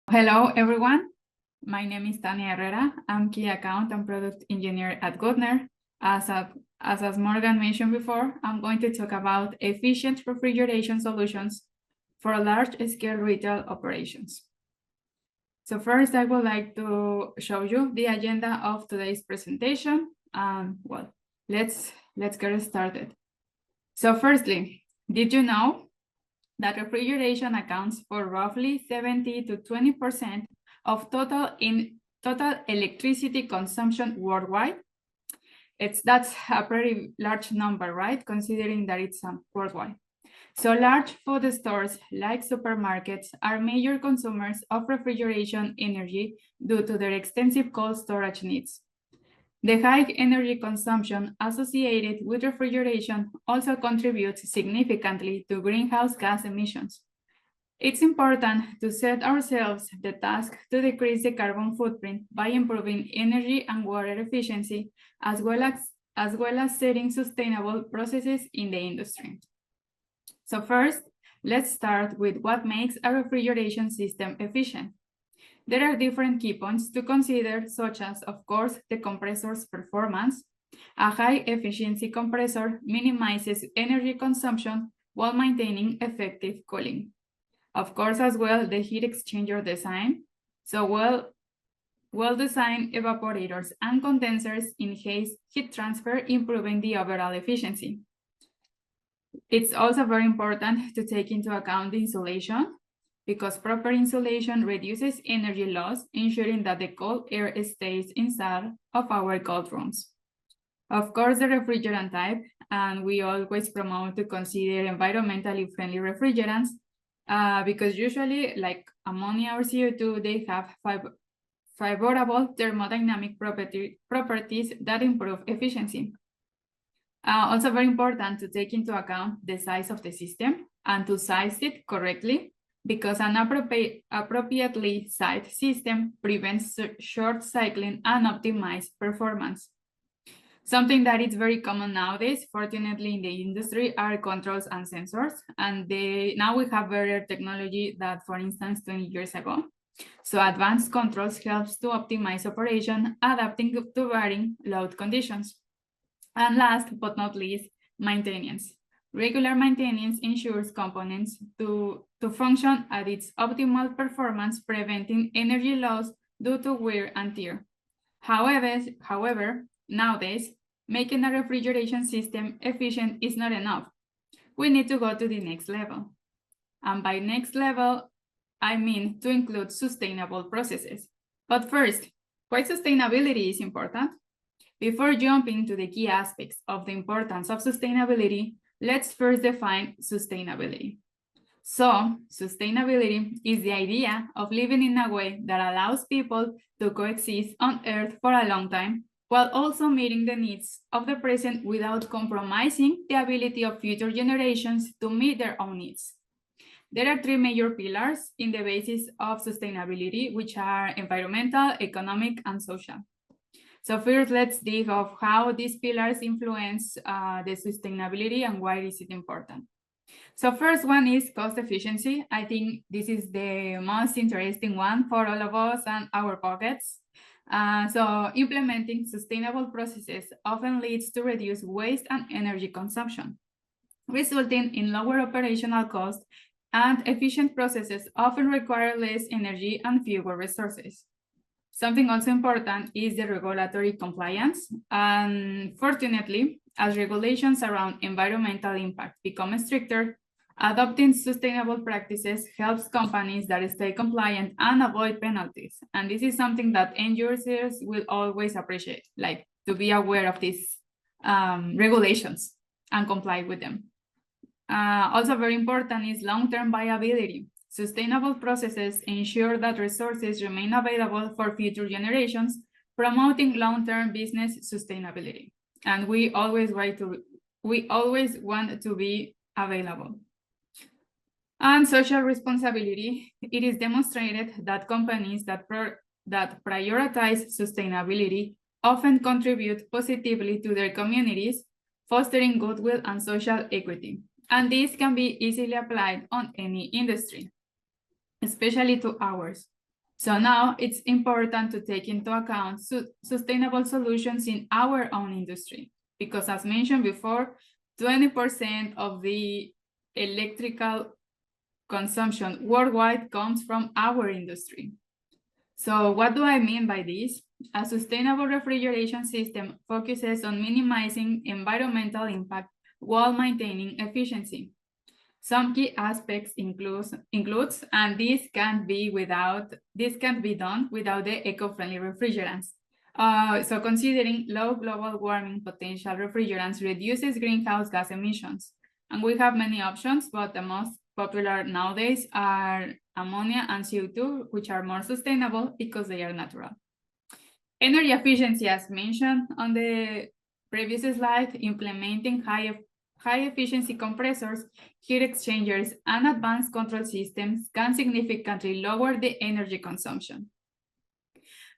Hello, everyone. My name is Tania Herrera. I'm Key Account and Product Engineer at Goodner. As Morgan mentioned before, I'm going to talk about efficient refrigeration solutions for large-scale retail operations. So first, I would like to show you the agenda of today's presentation. Well, let's get started. So firstly, did you know that refrigeration accounts for roughly 70 to 20% of total electricity consumption worldwide? That's a pretty large number, right? Considering that it's worldwide. So large food stores like supermarkets are major consumers of refrigeration energy due to their extensive cold storage needs. The high energy consumption associated with refrigeration also contributes significantly to greenhouse gas emissions. It's important to set ourselves the task to decrease the carbon footprint by improving energy and water efficiency, as well as setting sustainable processes in the industry. So first, let's start with what makes a refrigeration system efficient. There are different key points to consider, such as, of course, the compressor's performance. A high-efficiency compressor minimizes energy consumption while maintaining effective cooling. Of course, as well, the heat exchanger design. So well-designed evaporators and condensers enhance heat transfer, improving the overall efficiency. It's also very important to take into account the insulation, because proper insulation reduces energy loss, ensuring that the cold air stays inside of our cold rooms. Of course, the refrigerant type, and we always promote to consider environmentally friendly refrigerants, because usually, like ammonia or CO2, they have favorable thermodynamic properties that improve efficiency. Also very important to take into account the size of the system and to size it correctly, because an appropriately sized system prevents short cycling and optimized performance. Something that is very common nowadays, fortunately in the industry, are controls and sensors. And now we have better technology than, for instance, 20 years ago. So advanced controls helps to optimize operation, adapting to varying load conditions. And last but not least, maintenance. Regular maintenance ensures components to function at its optimal performance, preventing energy loss due to wear and tear. However, nowadays, making a refrigeration system efficient is not enough. We need to go to the next level. And by next level, I mean to include sustainable processes. But first, why sustainability is important? Before jumping to the key aspects of the importance of sustainability, let's first define sustainability. So, sustainability is the idea of living in a way that allows people to coexist on Earth for a long time, while also meeting the needs of the present without compromising the ability of future generations to meet their own needs. There are three major pillars in the basis of sustainability, which are environmental, economic, and social. So first, let's dig off how these pillars influence the sustainability and why is it important. So first one is cost efficiency. I think this is the most interesting one for all of us and our pockets. So implementing sustainable processes often leads to reduced waste and energy consumption, resulting in lower operational costs, and efficient processes often require less energy and fewer resources. Something also important is the regulatory compliance. And fortunately, as regulations around environmental impact become stricter, adopting sustainable practices helps companies that stay compliant and avoid penalties. And this is something that end users will always appreciate, like to be aware of these regulations and comply with them. Also very important is long-term viability. Sustainable processes ensure that resources remain available for future generations, promoting long-term business sustainability. And we always want to be available. And social responsibility. It is demonstrated that companies that prioritize sustainability often contribute positively to their communities, fostering goodwill and social equity. And this can be easily applied on any industry, especially to ours. So now it's important to take into account sustainable solutions in our own industry, because as mentioned before, 20% of the electrical consumption worldwide comes from our industry. So what do I mean by this? A sustainable refrigeration system focuses on minimizing environmental impact while maintaining efficiency. Some key aspects includes, and this can't be done without the eco-friendly refrigerants. So considering low global warming potential refrigerants reduces greenhouse gas emissions. And we have many options, but the most popular nowadays are ammonia and CO2, which are more sustainable because they are natural. Energy efficiency, as mentioned on the previous slide, implementing high efficiency compressors, heat exchangers, and advanced control systems can significantly lower the energy consumption.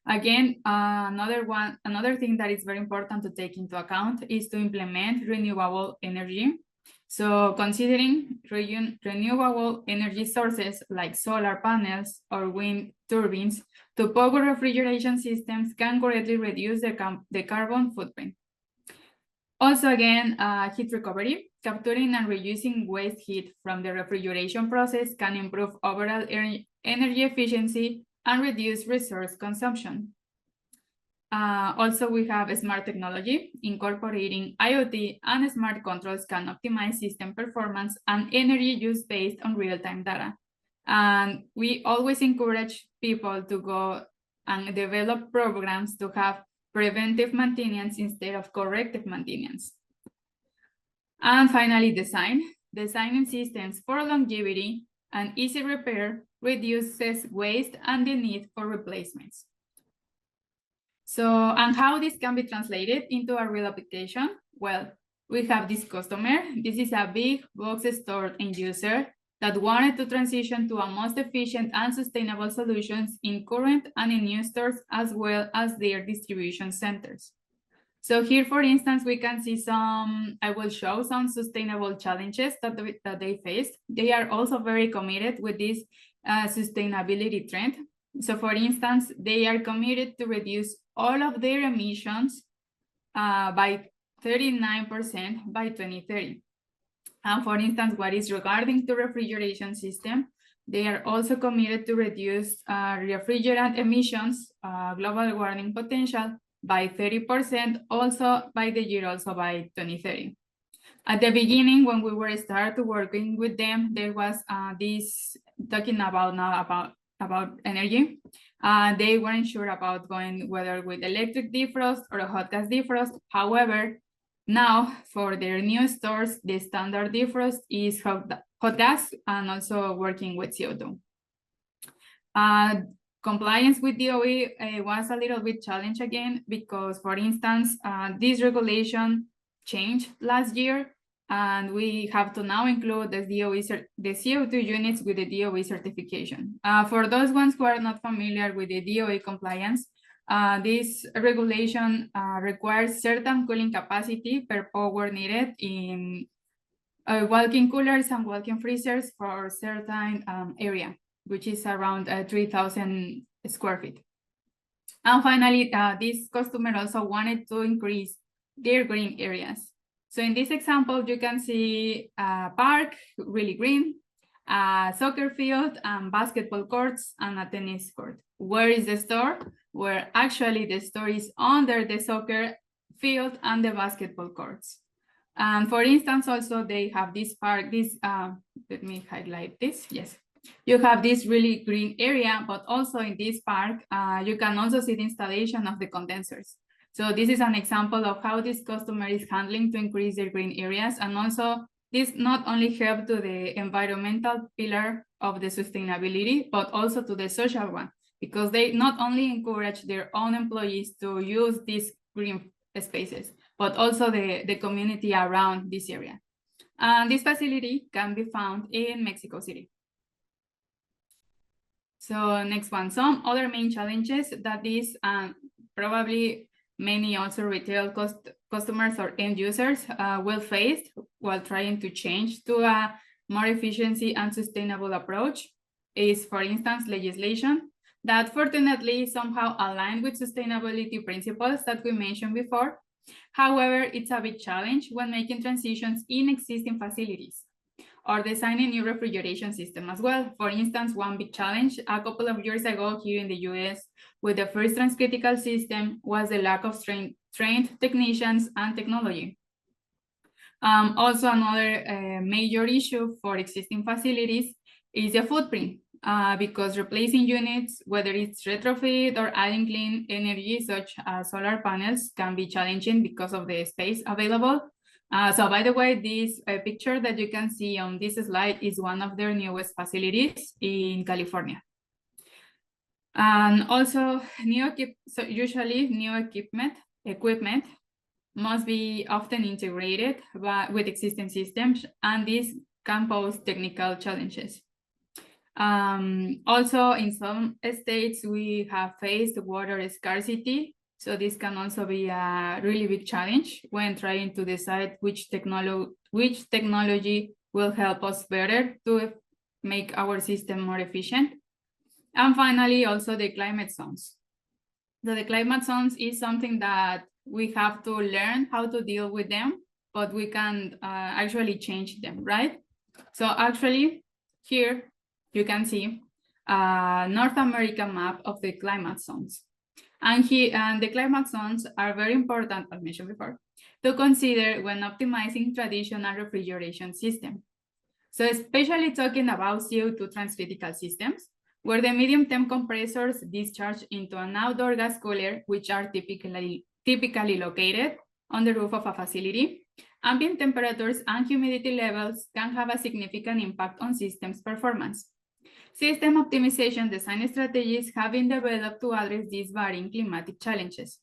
Again, another thing that is very important to take into account is to implement renewable energy. So considering renewable energy sources like solar panels or wind turbines to power refrigeration systems can greatly reduce the carbon footprint. Also, again, heat recovery, capturing and reusing waste heat from the refrigeration process can improve overall energy efficiency and reduce resource consumption. Also, we have smart technology. Incorporating IoT and smart controls can optimize system performance and energy use based on real-time data. And we always encourage people to go and develop programs to have preventive maintenance instead of corrective maintenance. And finally, designing systems for longevity and easy repair reduces waste and the need for replacements. So, and how this can be translated into a real application? Well, we have this customer. This is a big box store end user that wanted to transition to a most efficient and sustainable solutions in current and in new stores, as well as their distribution centers. So here, for instance, we can see I will show some sustainable challenges that they faced. They are also very committed with this sustainability trend. So for instance, they are committed to reduce all of their emissions by 39% by 2030. And for instance, what is regarding to refrigeration system, they are also committed to reduce refrigerant emissions, global warming potential by 30%, also by the year also by 2030. At the beginning, when we were started working with them, there was this talking about energy. They weren't sure about going whether with electric defrost or a hot gas defrost. However, now for their new stores, the standard defrost is hot gas and also working with CO2. Compliance with DOE was a little bit challenged again because, for instance, this regulation changed last year, and we have to now include the CO2 units with the DOE certification. For those ones who are not familiar with the DOE compliance, this regulation requires certain cooling capacity per power needed in walk-in coolers and walk-in freezers for certain area, which is around 3,000 square feet. And finally, this customer also wanted to increase their green areas. So in this example, you can see a park, really green, a soccer field, and basketball courts, and a tennis court. Where is the store? Where actually the store is under the soccer field and the basketball courts. And for instance, also they have this park, let me highlight this, yes. You have this really green area, but also in this park, you can also see the installation of the condensers. So this is an example of how this customer is handling to increase their green areas. And also this not only help to the environmental pillar of the sustainability, but also to the social one, because they not only encourage their own employees to use these green spaces, but also the community around this area. And this facility can be found in Mexico City. So next one, some other main challenges that is probably many also retail customers or end users will face while trying to change to a more efficiency and sustainable approach is, for instance, legislation. that fortunately somehow align with sustainability principles that we mentioned before. However, it's a big challenge when making transitions in existing facilities or designing new refrigeration system as well. For instance, one big challenge a couple of years ago here in the US with the first transcritical system was the lack of trained technicians and technology. Also, another major issue for existing facilities is the footprint, because replacing units, whether it's retrofit or adding clean energy, such as solar panels, can be challenging because of the space available. So by the way, this picture that you can see on this slide is one of their newest facilities in California. And also, usually new equipment must be often integrated with existing systems, and this can pose technical challenges. Also, in some states, we have faced water scarcity, so this can also be a really big challenge when trying to decide which technology will help us better to make our system more efficient. And finally, also the climate zones. So the climate zones is something that we have to learn how to deal with them, but we can actually change them, right? So actually, here you can see a North American map of the climate zones. And the climate zones are very important, as mentioned before, to consider when optimizing traditional refrigeration system. So especially talking about CO2 transcritical systems, where the medium-temp compressors discharge into an outdoor gas cooler, which are typically located on the roof of a facility, ambient temperatures and humidity levels can have a significant impact on systems performance. System optimization design strategies have been developed to address these varying climatic challenges.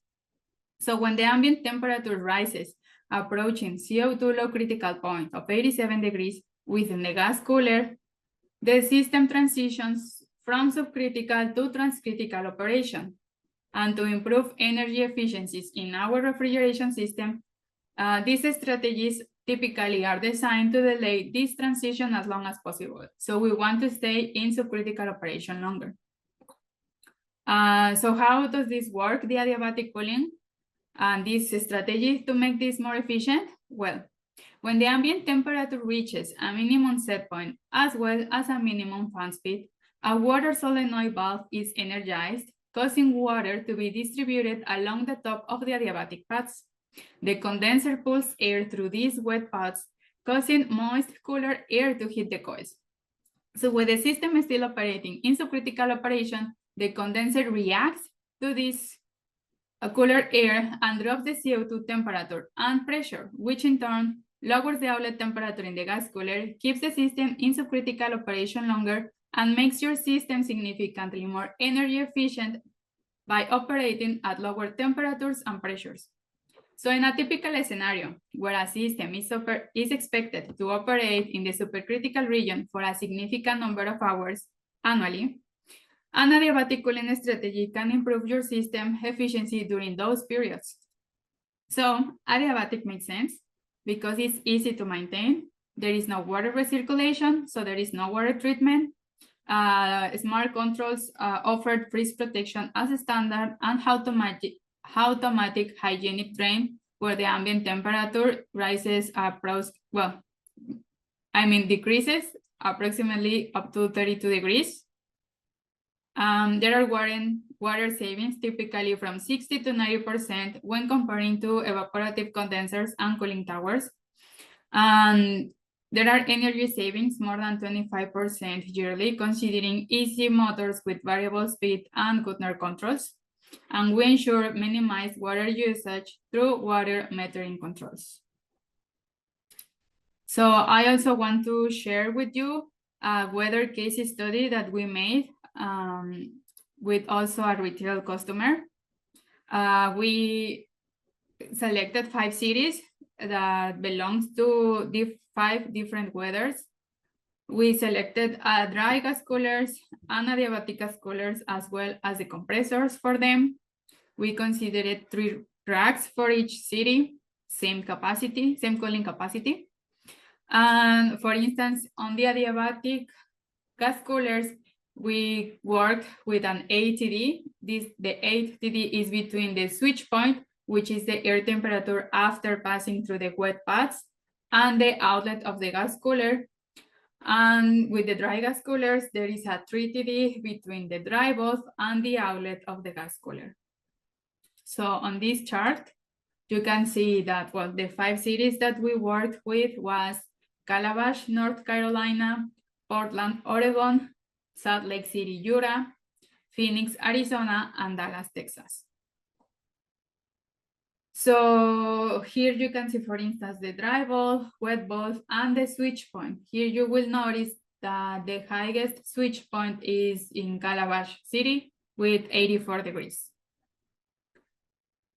So when the ambient temperature rises, approaching CO2 low critical point of 87 degrees within the gas cooler, the system transitions from subcritical to transcritical operation. And to improve energy efficiencies in our refrigeration system, these strategies typically are designed to delay this transition as long as possible. So we want to stay in subcritical operation longer. So how does this work, the adiabatic cooling and these strategies to make this more efficient? Well, when the ambient temperature reaches a minimum set point as well as a minimum fan speed, a water solenoid valve is energized, causing water to be distributed along the top of the adiabatic pads. The condenser pulls air through these wet pads, causing moist, cooler air to hit the coils. So when the system is still operating in subcritical operation, the condenser reacts to this cooler air and drops the CO2 temperature and pressure, which in turn lowers the outlet temperature in the gas cooler, keeps the system in subcritical operation longer, and makes your system significantly more energy efficient by operating at lower temperatures and pressures. So in a typical scenario where a system is expected to operate in the supercritical region for a significant number of hours annually, an adiabatic cooling strategy can improve your system efficiency during those periods. So adiabatic makes sense because it's easy to maintain. There is no water recirculation, so there is no water treatment. Smart controls offered freeze protection as a standard, and automatic hygienic drain where the ambient temperature rises decreases approximately up to 32 degrees. There are water savings typically from 60 to 90% when comparing to evaporative condensers and cooling towers. And there are energy savings more than 25% yearly, considering easy motors with variable speed and Kuttner controls. And we ensure minimized water usage through water metering controls. So I also want to share with you a weather case study that we made with also a retail customer. We selected 5 cities that belongs to the 5 different weathers. We selected dry gas coolers and adiabatic gas coolers as well as the compressors for them. We considered 3 racks for each city, same cooling capacity. And for instance, on the adiabatic gas coolers, we work with an ATD. The ATD is between the switch point, which is the air temperature after passing through the wet pads, and the outlet of the gas cooler. And with the dry gas coolers, there is a 3TD between the dry bulb and the outlet of the gas cooler. So on this chart, you can see that, well, the 5 cities that we worked with was Calabash, North Carolina, Portland, Oregon, Salt Lake City, Utah, Phoenix, Arizona, and Dallas, Texas. So here you can see, for instance, the dry bulb, wet bulb, and the switch point. Here you will notice that the highest switch point is in Calabash City with 84 degrees.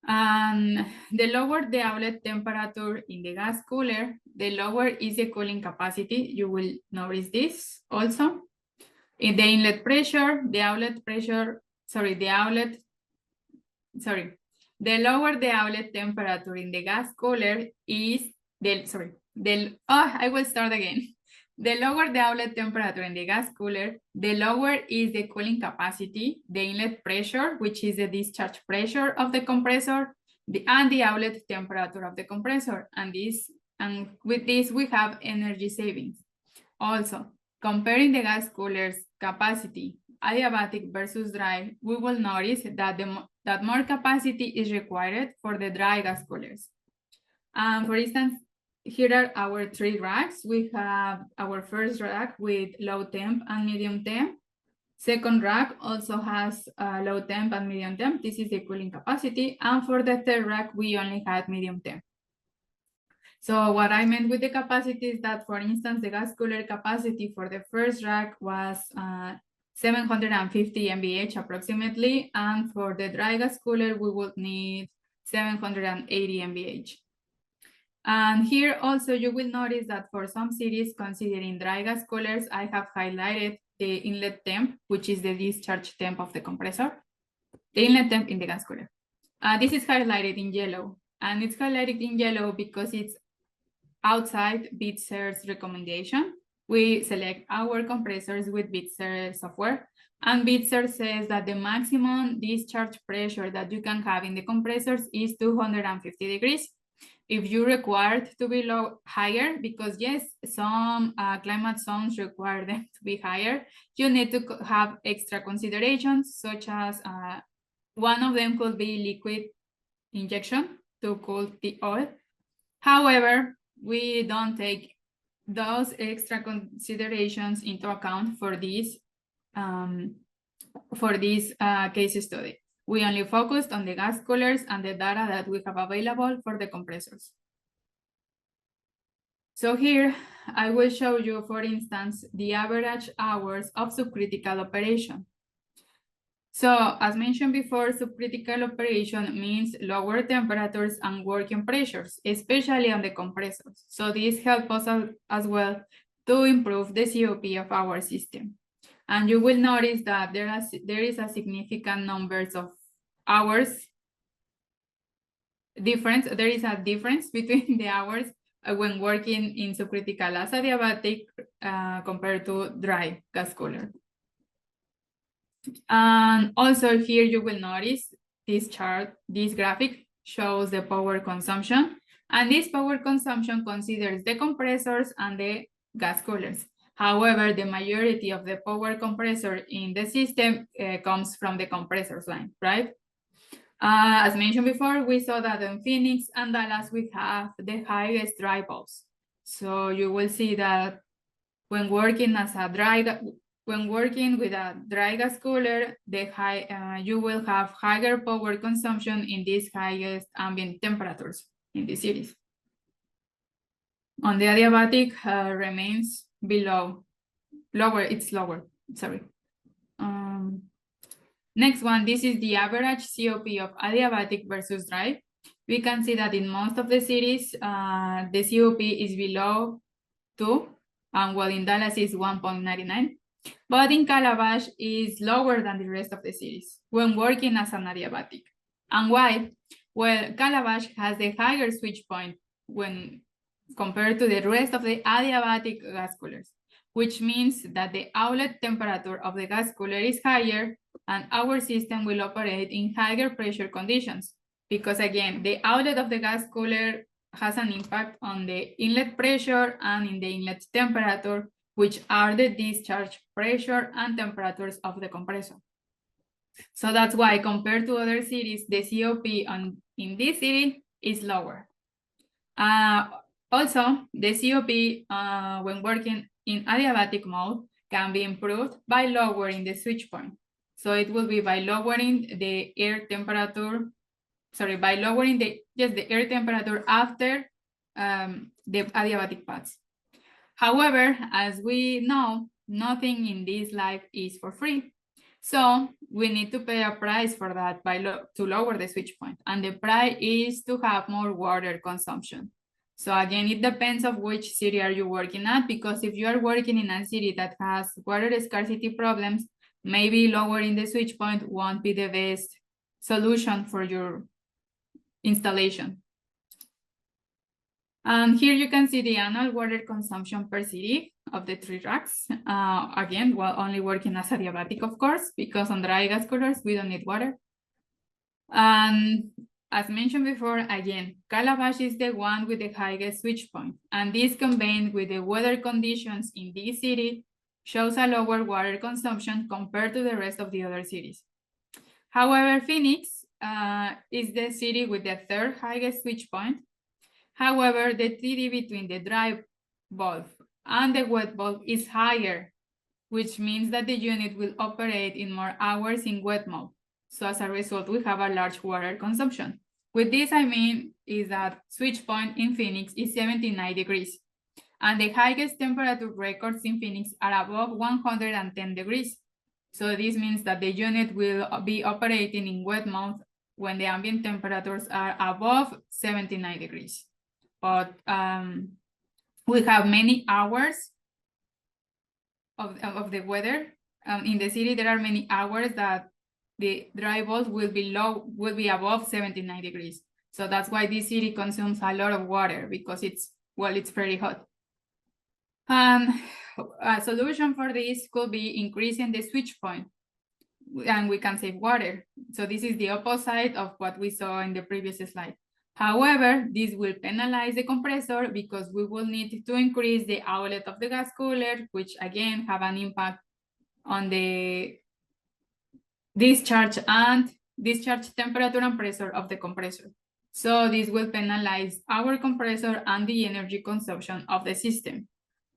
And the lower the outlet temperature in the gas cooler, the lower is the cooling capacity. You will notice this also. In the inlet pressure, the lower the outlet temperature in the gas cooler is I will start again. The lower the outlet temperature in the gas cooler, the lower is the cooling capacity, the inlet pressure, which is the discharge pressure of the compressor, and the outlet temperature of the compressor. And with this, we have energy savings. Also, comparing the gas cooler's capacity, adiabatic versus dry, we will notice that more capacity is required for the dry gas coolers. For instance, here are our 3 racks. We have our first rack with low temp and medium temp. Second rack also has low temp and medium temp. This is the cooling capacity. And for the third rack, we only had medium temp. So what I meant with the capacity is that, for instance, the gas cooler capacity for the first rack was 750 MVH approximately. And for the dry gas cooler, we would need 780 MVH. And here also you will notice that for some cities considering dry gas coolers, I have highlighted the inlet temp, which is the discharge temp of the compressor, the inlet temp in the gas cooler. This is highlighted in yellow, and it's highlighted in yellow because it's outside BitSer's recommendation. We select our compressors with BitSer software, and BitSer says that the maximum discharge pressure that you can have in the compressors is 250 degrees. If you required to be higher, because yes, some climate zones require them to be higher, you need to have extra considerations, such as one of them could be liquid injection to cool the oil. However, we don't take those extra considerations into account for this case study. We only focused on the gas coolers and the data that we have available for the compressors. So here, I will show you, for instance, the average hours of subcritical operation. So as mentioned before, subcritical operation means lower temperatures and working pressures, especially on the compressors. So this helps us as well to improve the COP of our system. And you will notice that there is a significant numbers of hours difference. There is a difference between the hours when working in subcritical as adiabatic compared to dry gas cooler. And also here you will notice this chart, this graphic shows the power consumption. And this power consumption considers the compressors and the gas coolers. However, the majority of the power compressor in the system comes from the compressors line, right? As mentioned before, we saw that in Phoenix and Dallas, we have the highest dry bulbs. So you will see that when working with a dry gas cooler, you will have higher power consumption in these highest ambient temperatures in the cities. On the adiabatic remains lower, sorry. Next one, this is the average COP of adiabatic versus dry. We can see that in most of the cities, the COP is below 2, and while in Dallas is 1.99. But in Calabash is lower than the rest of the cities when working as an adiabatic. And why? Well, Calabash has the higher switch point when compared to the rest of the adiabatic gas coolers. which means that the outlet temperature of the gas cooler is higher and our system will operate in higher pressure conditions. Because again, the outlet of the gas cooler has an impact on the inlet pressure and in the inlet temperature, which are the discharge pressure and temperatures of the compressor. So that's why compared to other cities, the COP in this city is lower. Also, the COP when working in adiabatic mode can be improved by lowering the switch point. So it will be by lowering the air temperature, by lowering the air temperature after the adiabatic paths. However, as we know, nothing in this life is for free. So we need to pay a price for that to lower the switch point. And the price is to have more water consumption. So again, it depends of which city are you working at, because if you are working in a city that has water scarcity problems, maybe lowering the switch point won't be the best solution for your installation. And here you can see the annual water consumption per city of the 3 racks. Again, while only working as adiabatic, of course, because on dry gas coolers, we don't need water. And as mentioned before, again, Calabash is the one with the highest switch point. And this combined with the weather conditions in this city shows a lower water consumption compared to the rest of the other cities. However, Phoenix is the city with the 3rd highest switch point. However, the TD between the dry bulb and the wet bulb is higher, which means that the unit will operate in more hours in wet mode. So as a result, we have a large water consumption. With this, I mean is that switch point in Phoenix is 79 degrees. And the highest temperature records in Phoenix are above 110 degrees. So this means that the unit will be operating in wet mode when the ambient temperatures are above 79 degrees. But we have many hours of the weather. In the city, there are many hours that the dry bulb will be above 79 degrees. So that's why this city consumes a lot of water, because it's very hot. And a solution for this could be increasing the switch point, and we can save water. So this is the opposite of what we saw in the previous slide. However, this will penalize the compressor because we will need to increase the outlet of the gas cooler, which again have an impact on the discharge temperature and pressure of the compressor. So this will penalize our compressor and the energy consumption of the system.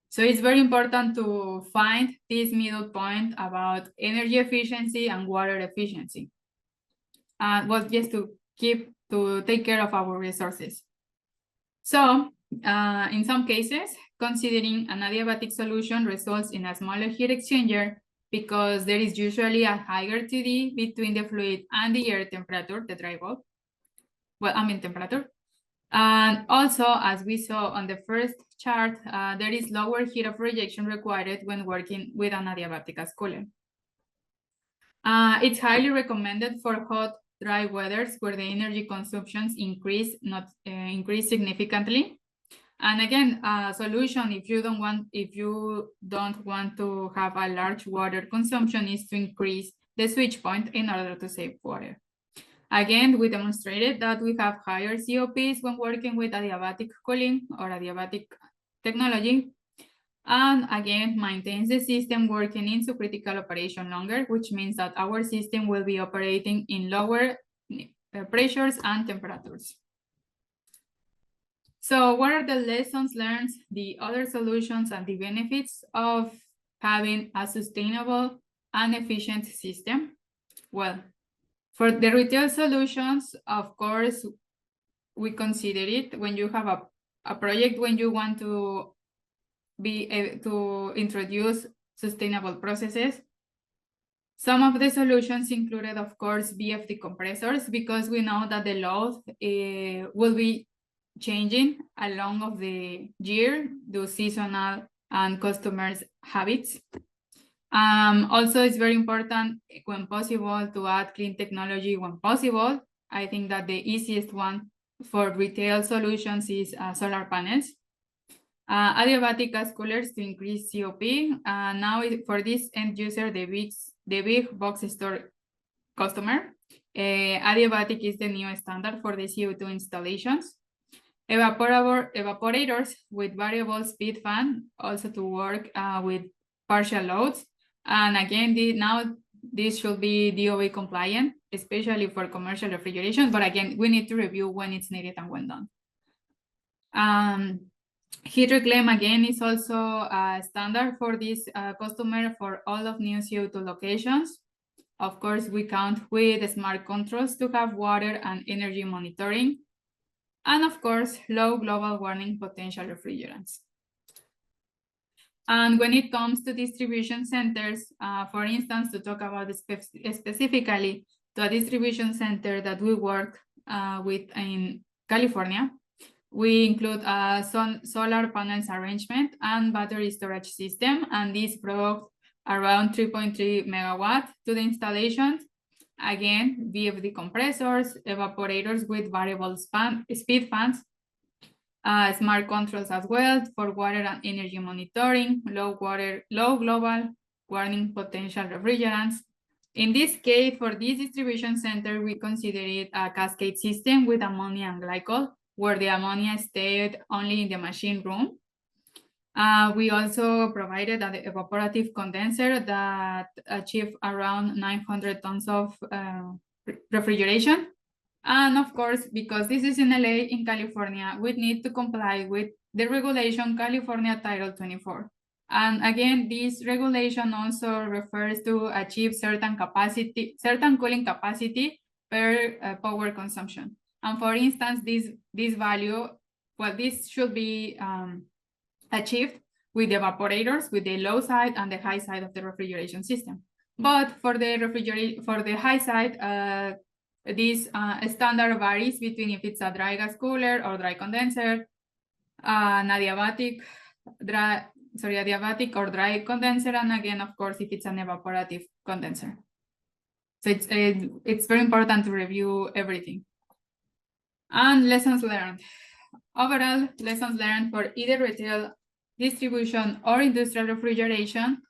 So it's very important to find this middle point about energy efficiency and water efficiency. Just to take care of our resources. So in some cases, considering an adiabatic solution results in a smaller heat exchanger because there is usually a higher TD between the fluid and the air temperature, the dry bulb, ambient temperature. And also, as we saw on the first chart, there is lower heat of rejection required when working with an adiabatic gas cooler. It's highly recommended for hot, dry weathers where the energy consumptions increase significantly. And again, a solution if you don't want to have a large water consumption is to increase the switch point in order to save water. Again, we demonstrated that we have higher COPs when working with adiabatic cooling or adiabatic technology. And again, maintains the system working in subcritical operation longer, which means that our system will be operating in lower pressures and temperatures. So what are the lessons learned, the other solutions, and the benefits of having a sustainable and efficient system? Well, for the retail solutions, of course, we consider it when you have a project when you want to introduce sustainable processes. Some of the solutions included, of course, VFD compressors, because we know that the load will be changing along of the year, the seasonal and customers' habits. Also, it's very important when possible to add clean technology when possible. I think that the easiest one for retail solutions is solar panels. Adiabatic gas coolers to increase COP. Now for this end user, the big box store customer, adiabatic is the new standard for the CO2 installations. Evaporators with variable speed fan, also to work with partial loads. And again, now this should be DOE compliant, especially for commercial refrigeration. But again, we need to review when it's needed and when done. Heat reclaim again is also a standard for this customer for all of new CO2 locations. Of course, we count with smart controls to have water and energy monitoring. And of course, low global warming potential refrigerants. And when it comes to distribution centers, for instance, to talk about specifically to a distribution center that we work with in California, we include a solar panels arrangement and battery storage system, and this brought around 3.3 megawatts to the installations. Again, VFD compressors, evaporators with variable speed fans, smart controls as well for water and energy monitoring, low global warming potential refrigerants. In this case, for this distribution center, we consider it a cascade system with ammonia and glycol, where the ammonia stayed only in the machine room. We also provided an evaporative condenser that achieved around 900 tons of refrigeration. And of course, because this is in LA, in California, we need to comply with the regulation California Title 24. And again, this regulation also refers to achieve certain cooling capacity per power consumption. And for instance, this value, well, this should be achieved with the evaporators, with the low side and the high side of the refrigeration system. But for the high side, this standard varies between if it's a dry gas cooler or dry condenser, an adiabatic or dry condenser, and again, of course, if it's an evaporative condenser. So it's very important to review everything. And lessons learned. Overall, lessons learned for either retail, distribution, or industrial refrigeration.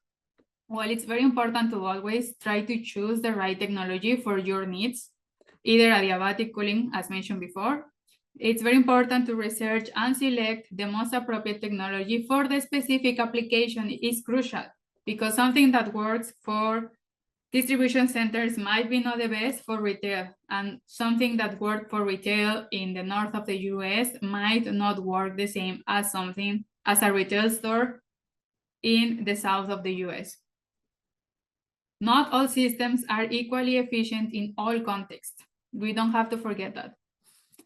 Well, it's very important to always try to choose the right technology for your needs, either adiabatic cooling, as mentioned before. It's very important to research and select the most appropriate technology for the specific application is crucial, because something that works for distribution centers might be not the best for retail, and something that worked for retail in the north of the US might not work the same as a retail store in the south of the US. Not all systems are equally efficient in all contexts. We don't have to forget that.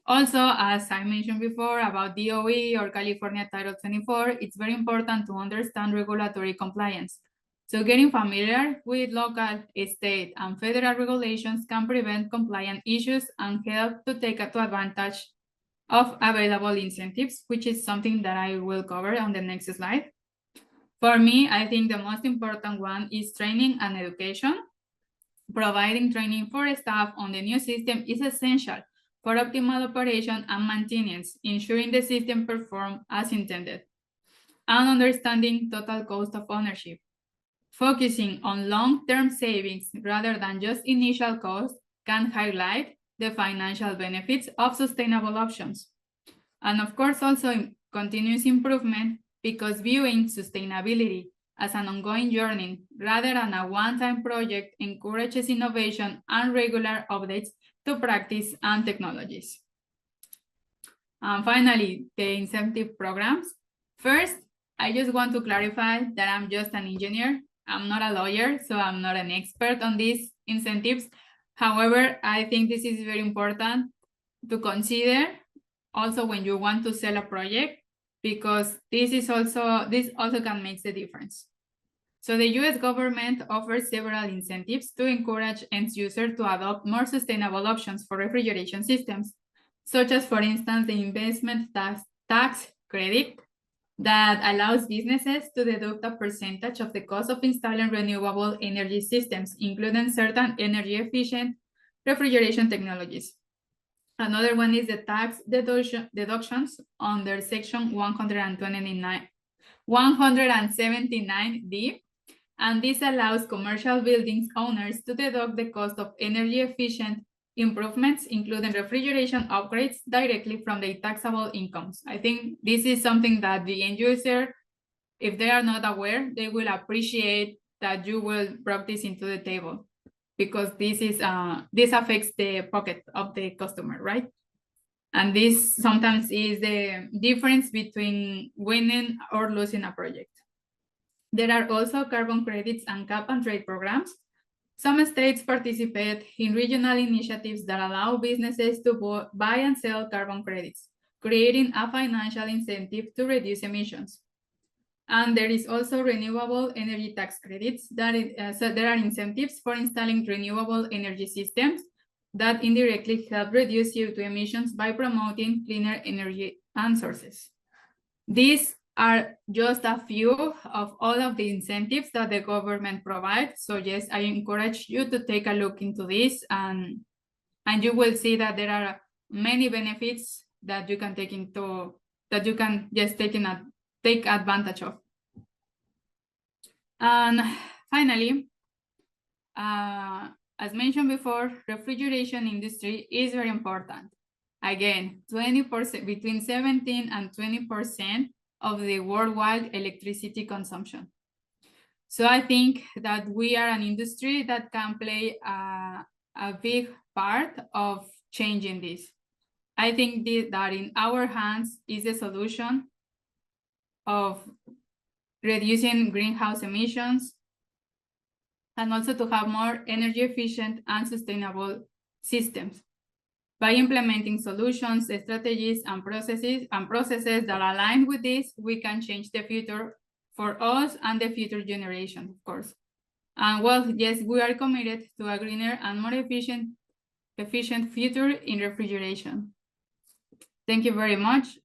Also, as I mentioned before about DOE or California Title 24, it's very important to understand regulatory compliance. So getting familiar with local, state, and federal regulations can prevent compliance issues and help to take advantage of available incentives, which is something that I will cover on the next slide. For me, I think the most important one is training and education. Providing training for staff on the new system is essential for optimal operation and maintenance, ensuring the system performs as intended. And understanding total cost of ownership. Focusing on long-term savings rather than just initial costs can highlight the financial benefits of sustainable options. And of course, also continuous improvement, because viewing sustainability as an ongoing journey rather than a one-time project encourages innovation and regular updates to practice and technologies. And finally, the incentive programs. First, I just want to clarify that I'm just an engineer. I'm not a lawyer, so I'm not an expert on these incentives. However, I think this is very important to consider also when you want to sell a project, because this also can make the difference. So the US government offers several incentives to encourage end users to adopt more sustainable options for refrigeration systems, such as, for instance, the investment tax credit that allows businesses to deduct a percentage of the cost of installing renewable energy systems, including certain energy efficient refrigeration technologies. Another one is the tax deductions under Section 179D, and this allows commercial buildings owners to deduct the cost of energy efficient improvements, including refrigeration upgrades, directly from their taxable incomes. I think this is something that the end user, if they are not aware, they will appreciate that you will bring this into the table, because this affects the pocket of the customer, right? And this sometimes is the difference between winning or losing a project. There are also carbon credits and cap and trade programs. Some states participate in regional initiatives that allow businesses to buy and sell carbon credits, creating a financial incentive to reduce emissions. And there is also renewable energy tax credits so there are incentives for installing renewable energy systems that indirectly help reduce CO2 emissions by promoting cleaner energy and sources. These are just a few of all of the incentives that the government provides. So yes, I encourage you to take a look into this, and you will see that there are many benefits that you can take advantage of. And finally, as mentioned before, refrigeration industry is very important. Again, 20%, between 17 and 20% of the worldwide electricity consumption. So I think that we are an industry that can play a big part of changing this. I think that in our hands is a solution of reducing greenhouse emissions, and also to have more energy efficient and sustainable systems. By implementing solutions, strategies, and processes that align with this, we can change the future for us and the future generation, of course. And well, yes, we are committed to a greener and more efficient future in refrigeration. Thank you very much.